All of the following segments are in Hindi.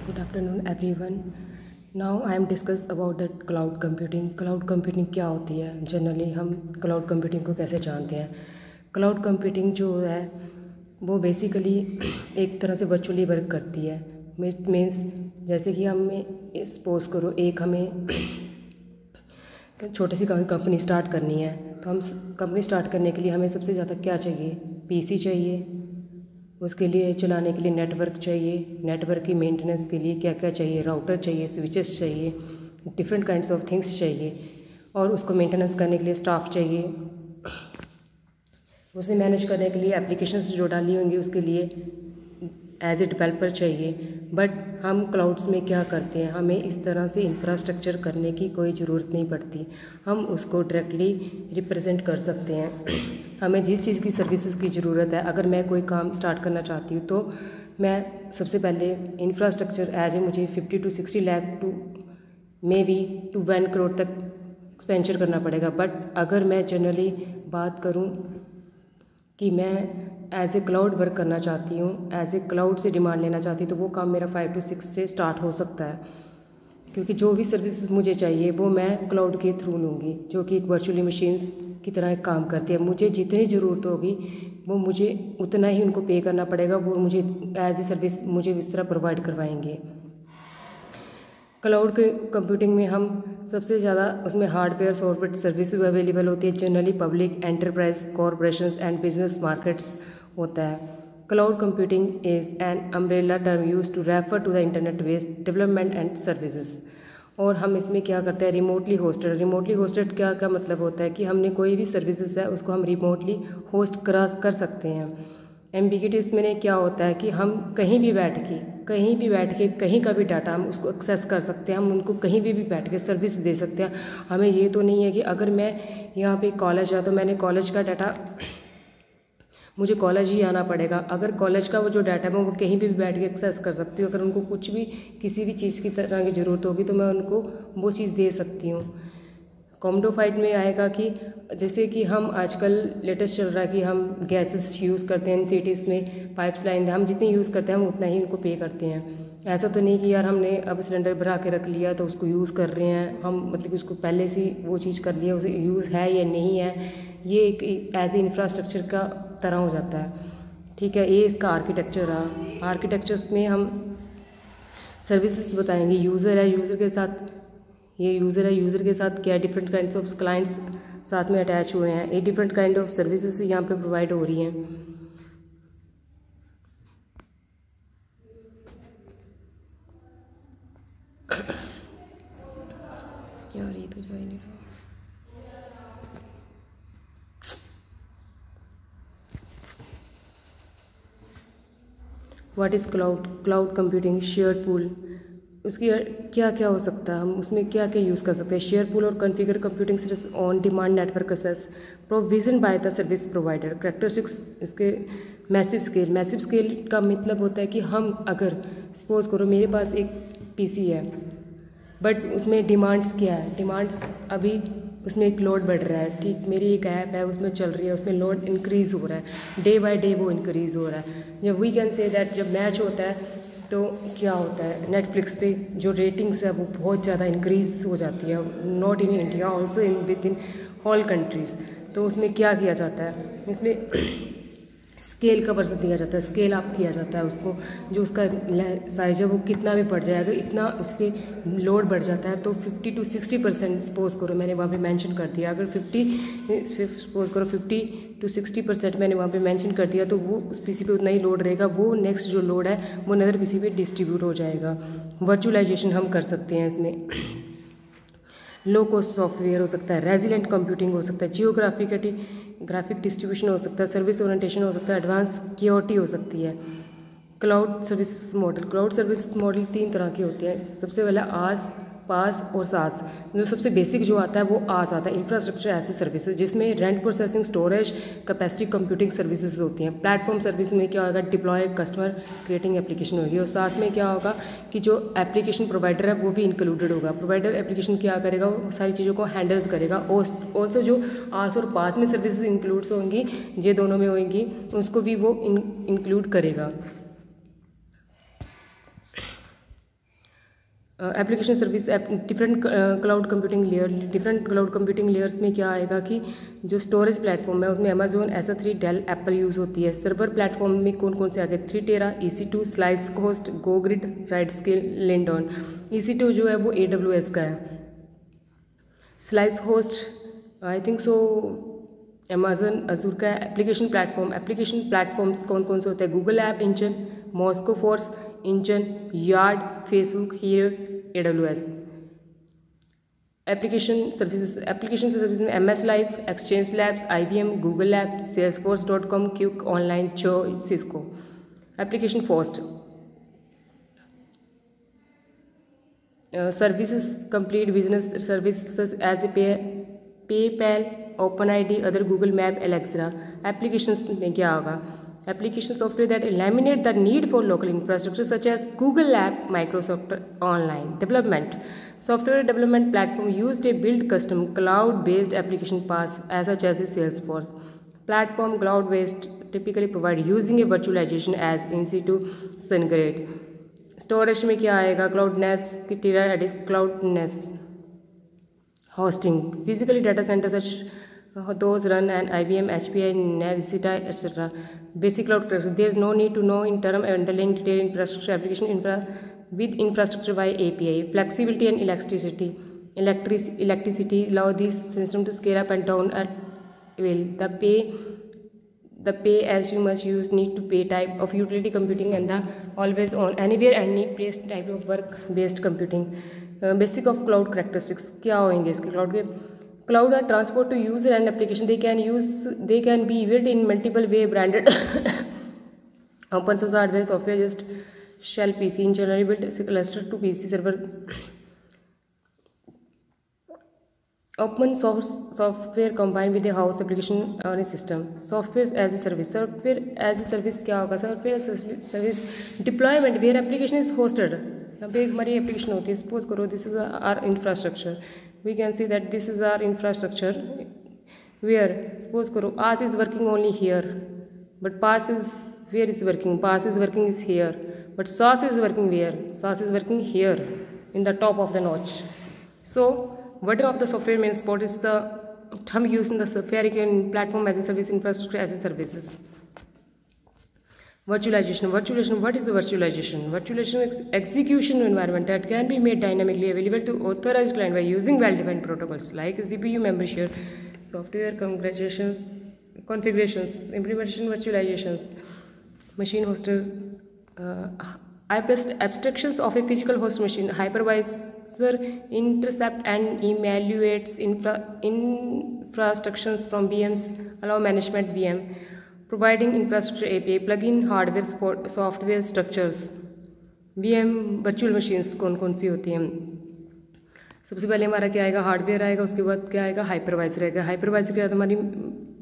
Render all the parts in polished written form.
Good afternoon everyone. Now I am discuss about the cloud computing. Cloud computing क्या होती है? जनरली हम cloud computing को कैसे जानते हैं? Cloud computing जो है वो बेसिकली एक तरह से वर्चुअली वर्क करती है. मीन्स जैसे कि हमें सपोज करो एक हमें छोटी सी कंपनी स्टार्ट करनी है, तो हम कंपनी स्टार्ट करने के लिए हमें सबसे ज़्यादा क्या चाहिए? पीसी चाहिए, उसके लिए चलाने के लिए नेटवर्क चाहिए, नेटवर्क की मेंटेनेंस के लिए क्या क्या चाहिए? राउटर चाहिए, स्विचेस चाहिए, डिफरेंट काइंड्स ऑफ थिंग्स चाहिए, और उसको मेंटेनेंस करने के लिए स्टाफ चाहिए, उसे मैनेज करने के लिए एप्लीकेशंस जो डाली होंगी उसके लिए एज ए डेवलपर चाहिए. बट हम क्लाउड्स में क्या करते हैं, हमें इस तरह से इंफ्रास्ट्रक्चर करने की कोई ज़रूरत नहीं पड़ती. हम उसको डायरेक्टली रिप्रेजेंट कर सकते हैं. हमें जिस चीज़ की सर्विसेज की ज़रूरत है, अगर मैं कोई काम स्टार्ट करना चाहती हूँ तो मैं सबसे पहले इंफ्रास्ट्रक्चर एज ए मुझे 50 to 60 lakh to maybe to 1 crore तक एक्सपेंचर करना पड़ेगा. बट अगर मैं जनरली बात करूँ कि मैं एज ए क्लाउड वर्क करना चाहती हूँ, एज ए क्लाउड से डिमांड लेना चाहती हूँ, तो वो काम मेरा 5 to 6 से स्टार्ट हो सकता है, क्योंकि जो भी सर्विसेज मुझे चाहिए वो मैं क्लाउड के थ्रू लूँगी, जो कि एक वर्चुअली मशीन्स की तरह एक काम करती है. मुझे जितनी ज़रूरत होगी वो मुझे उतना ही उनको पे करना पड़ेगा, वो मुझे एज ए सर्विस मुझे इस तरह प्रोवाइड करवाएंगे. क्लाउड कंप्यूटिंग में हम सबसे ज़्यादा उसमें हार्डवेयर सॉफ्टवेयर सर्विस अवेलेबल होती है. Generally public enterprise corporations and business markets होता है. Cloud computing is an umbrella term use to refer to the internet based development and services. और हम इसमें क्या करते हैं? Remotely hosted. रिमोटली होस्टेड क्या क्या मतलब होता है कि हमने कोई भी सर्विसेज है उसको हम रिमोटली होस्ट कर सकते हैं. एम्बिगिटीज में क्या होता है कि हम कहीं भी बैठ के कहीं का भी डाटा हम उसको एक्सेस कर सकते हैं, हम उनको कहीं भी बैठ के सर्विस दे सकते हैं. हमें ये तो नहीं है कि अगर मैं यहाँ पे कॉलेज है तो मैंने कॉलेज का डाटा मुझे कॉलेज ही आना पड़ेगा. अगर कॉलेज का वो जो डाटा है मैं वो कहीं भी बैठ के एक्सेस कर सकती हूँ. अगर उनको कुछ भी किसी भी चीज़ की तरह की ज़रूरत होगी तो मैं उनको वो चीज़ दे सकती हूँ. कॉमोडोफाइड में आएगा कि जैसे कि हम आजकल लेटेस्ट चल रहा है कि हम गैसेस यूज़ करते हैं सिटीज़ में, पाइप्स लाइन हम जितनी यूज़ करते हैं हम उतना ही उनको पे करते हैं. ऐसा तो नहीं कि यार हमने अब सिलेंडर भरा के रख लिया तो उसको यूज़ कर रहे हैं हम, मतलब कि उसको पहले से वो चीज़ कर लिया, उसे यूज़ है या नहीं है, ये एक एज ए इंफ्रास्ट्रक्चर का तरह हो जाता है. ठीक है, ये इसका आर्किटेक्चर रहा. आर्किटेक्चर्स में हम सर्विसेज बताएंगे. यूज़र है, यूज़र के साथ क्या डिफरेंट काइंड्स ऑफ क्लाइंट्स साथ में अटैच हुए हैं. ये डिफरेंट काइंड ऑफ सर्विसेज यहाँ पे प्रोवाइड हो रही हैं. यार ये तो जा ही नहीं रहा. What is cloud computing? Share pool. उसकी क्या क्या हो सकता है, हम उसमें क्या क्या यूज़ कर सकते हैं? शेयर पूल और configure computing service on demand network access provision by the service provider. Characteristics इसके मैसिव स्केल का मतलब होता है कि हम अगर सपोज करो मेरे पास एक पीसी है बट उसमें डिमांड्स क्या है? डिमांड्स अभी उसमें एक लोड बढ़ रहा है. ठीक, मेरी एक ऐप है उसमें चल रही है, उसमें लोड इंक्रीज़ हो रहा है, डे बाय डे वो इंक्रीज़ हो रहा है. जब वी कैन से दैट जब मैच होता है तो क्या होता है, नेटफ्लिक्स पे जो रेटिंग्स है वो बहुत ज़्यादा इंक्रीज़ हो जाती है, not in India also in with in all countries. तो उसमें क्या किया जाता है, इसमें स्केल का वर्जन दिया जाता है, स्केल अप किया जाता है उसको, जो उसका साइज है वो कितना भी बढ़ जाएगा, इतना उस पर लोड बढ़ जाता है तो 50 to 60% सपोज करो मैंने वहाँ पे मेंशन कर दिया. अगर 50 to 60% मैंने वहाँ पे मेंशन कर दिया तो वो उस पीसी पे उतना ही लोड रहेगा, वो नेक्स्ट जो लोड है वो नदर पीसी पे डिस्ट्रीब्यूट हो जाएगा. वर्चुअलाइजेशन हम कर सकते हैं इसमें. लो कॉस्ट सॉफ्टवेयर हो सकता है, रेजिलेंट कंप्यूटिंग हो सकता है, ग्राफिक डिस्ट्रीब्यूशन हो सकता है, सर्विस ओरिएंटेशन हो सकता है, एडवांस सिक्योरिटी हो सकती है. क्लाउड सर्विस मॉडल 3 तरह के होते हैं. सबसे पहला आस, पास और सास. जो सबसे बेसिक जो आता है वो आस आता है, इंफ्रास्ट्रक्चर एज ए सर्विसेज, जिसमें rent processing storage capacity computing services होती हैं. प्लेटफॉर्म सर्विस में क्या होगा? डिप्लॉय कस्टमर क्रिएटिंग एप्लीकेशन होगी. और सास में क्या होगा कि जो एप्लीकेशन प्रोवाइडर है वो भी इंक्लूडेड होगा. प्रोवाइडर एप्लीकेशन क्या करेगा? वो सारी चीज़ों को हैंडल्स करेगा. ऑल्सो जो आस और पास में सर्विसेज इंक्लूड्स होंगी, ये दोनों में होंगी, उसको भी वो इंक्लूड करेगा. Application service different cloud computing layer, different cloud computing layers में क्या आएगा कि जो स्टोरेज प्लेटफॉर्म है उसमें Amazon, S3, del, Apple use होती है। सर्वर प्लेटफॉर्म में कौन कौन से आ गए, 3 Terra, EC2, slice host, GoGrid, RightScale, Linode. EC2 जो है वो AWS का है। Slice host I think so Amazon Azure का है। एप्लीकेशन प्लेटफॉर्म्स कौन कौन से होते हैं, Google app engine, Moscow force engine, yard, Facebook, here, AWS। Application services में MS life, exchange labs, IBM, Google lab, salesforce.com, quick online, चो, Cisco. Application first services, complete business services as a PayPal, OpenID, other Google map, Alexa. Applications में क्या होगा, application software that eliminate the need for local infrastructure such as Google App, Microsoft Online. Development software development platform used to build custom cloud-based application paths such as Salesforce. Platform cloud-based typically provide using a virtualization as in-situ SunGrid. Storage में क्या आएगा, CloudNAS, Teradata, Redis, CloudNAS. Hosting physically data centers such those run and IBM, HPE, Navisita, etc. Basic cloud characteristics. There is no need to know in term underlying detailed infrastructure application with infrastructure by API. Flexibility and electricity allow this system to scale up and down at will. The pay as you must use need to pay type of utility computing and the always on anywhere and need place type of work based computing. Basic of cloud characteristics क्या होंगे इसके क्लाउड के, cloud are transport to user and application. They can be built in multiple way, branded open source hardware, software just shell PC in generally built cluster to PC server. Open source software combined with a house application on a system. Software as a service क्या होगा, software as a service deployment where application is hosted. अब एक हमारी एप्लीकेशन होती है, सपोज करो this is our infrastructure, we can see that this is our infrastructure where suppose karo AS is working only here, but PaaS is where is working, PaaS is working is here, but SaaS is working where, SaaS is working here in the top of the notch. So whatever of the software main spot is the term used in the software platform as a service, infrastructure as a services. Virtualization. What is the virtualization? Virtualization is execution environment that can be made dynamically available to authorized client by using well-defined protocols like GPU memory share, software configurations, implementation, virtualizations, machine hosters, abstractions of a physical host machine, hypervisor intercept and evaluates infrastructures from VMs, allow management VM. Providing infrastructure API, plug-in hardware software structures. VM virtual machines कौन कौन सी होती हैं, सबसे पहले हमारा क्या आएगा, हार्डवेयर आएगा, उसके बाद क्या आएगा, हाइपरवाइजर आएगा। हाइपरवाइजर के बाद हमारी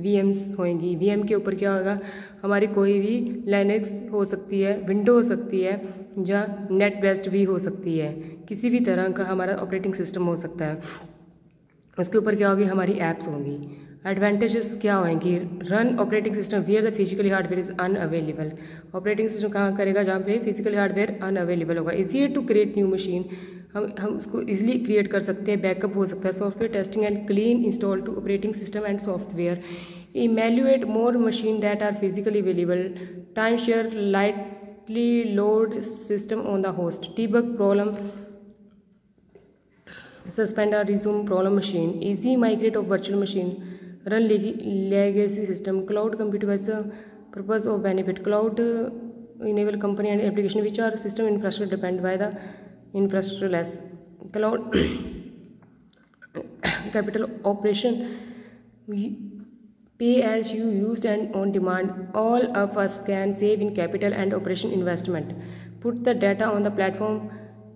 VMs होंगी, VM के ऊपर क्या होगा, हमारी कोई भी लाइनेक्स हो सकती है, विंडो हो सकती है, या नेट बेस्ड भी हो सकती है, किसी भी तरह का हमारा ऑपरेटिंग सिस्टम हो सकता है। उसके ऊपर क्या होगी, हमारी एप्स होंगी। एडवांटेजेस क्या होंगी, run operating system where the physically hardware is unavailable. Operating system कहाँ करेगा, जहाँ पे फिजिकली हार्डवेयर अनअवेलेबल होगा। Easier to create new machine, हम उसको इजीली क्रिएट कर सकते हैं, बैकअप हो सकता है। Software testing and clean install to operating system and software. Emulate more machine that are physically available. Time share lightly load system on the host. Debug problem, suspend or resume problem machine. Easy migrate of virtual machine. Run legacy system. Cloud computing was the purpose of benefit. Cloud enable company and application which are system infrastructure depend by the infrastructure less. Cloud capital operation. Pay as you used and on demand. All of us can save in capital and operation investment. Put the data on the platform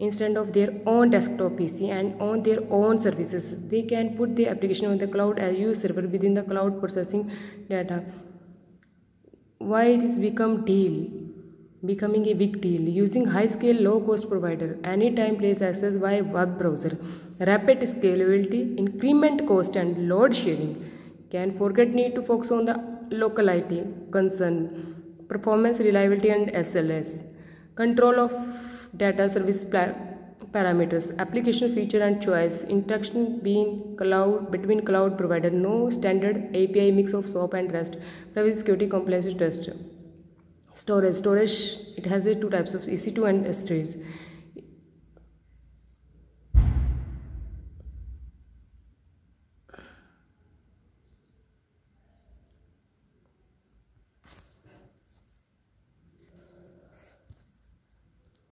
instead of their own desktop PC and on their own services. They can put the application on the cloud as you server within the cloud processing data. Why it is becoming a big deal? Using high scale low cost provider, anytime place access via web browser, rapid scalability, increment cost and load sharing. Can forget need to focus on the locality concern, performance, reliability and SLS. Control of data service parameters, application feature and choice, interaction between cloud provider, no standard API, mix of SOAP and REST, privacy, security, compliance test. Storage, it has two types of EC2 and S3.